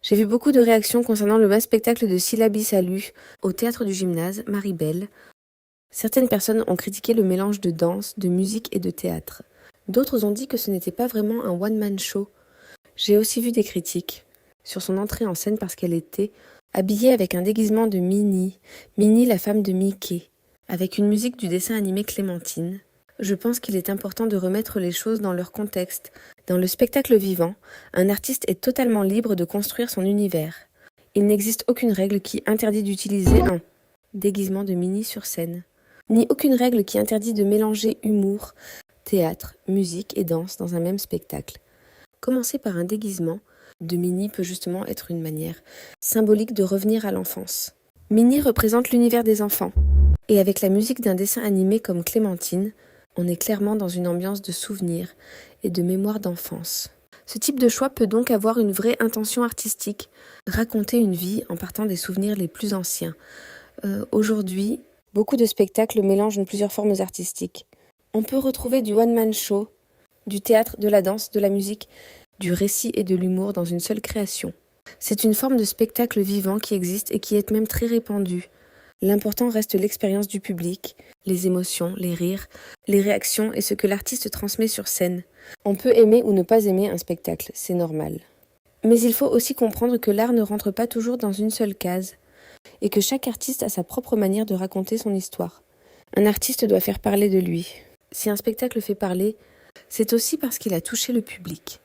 J'ai vu beaucoup de réactions concernant le même spectacle de Syllabi Salut au théâtre du gymnase, Maribel. Certaines personnes ont critiqué le mélange de danse, de musique et de théâtre. D'autres ont dit que ce n'était pas vraiment un one-man show. J'ai aussi vu des critiques sur son entrée en scène parce qu'elle était habillée avec un déguisement de Minnie, Minnie la femme de Mickey, avec une musique du dessin animé Clémentine. Je pense qu'il est important de remettre les choses dans leur contexte. Dans le spectacle vivant, un artiste est totalement libre de construire son univers. Il n'existe aucune règle qui interdit d'utiliser un déguisement de Minnie sur scène, ni aucune règle qui interdit de mélanger humour, théâtre, musique et danse dans un même spectacle. Commencer par un déguisement de Minnie peut justement être une manière symbolique de revenir à l'enfance. Minnie représente l'univers des enfants, et avec la musique d'un dessin animé comme Clémentine, on est clairement dans une ambiance de souvenirs et de mémoire d'enfance. Ce type de choix peut donc avoir une vraie intention artistique, raconter une vie en partant des souvenirs les plus anciens. Aujourd'hui, beaucoup de spectacles mélangent plusieurs formes artistiques. On peut retrouver du one-man show, du théâtre, de la danse, de la musique, du récit et de l'humour dans une seule création. C'est une forme de spectacle vivant qui existe et qui est même très répandue. L'important reste l'expérience du public, les émotions, les rires, les réactions et ce que l'artiste transmet sur scène. On peut aimer ou ne pas aimer un spectacle, c'est normal. Mais il faut aussi comprendre que l'art ne rentre pas toujours dans une seule case, et que chaque artiste a sa propre manière de raconter son histoire. Un artiste doit faire parler de lui. Si un spectacle fait parler, c'est aussi parce qu'il a touché le public,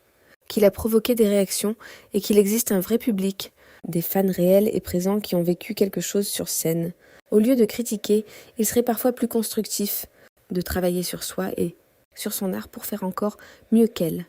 qu'il a provoqué des réactions et qu'il existe un vrai public, des fans réels et présents qui ont vécu quelque chose sur scène. Au lieu de critiquer, il serait parfois plus constructif de travailler sur soi et sur son art pour faire encore mieux qu'elle.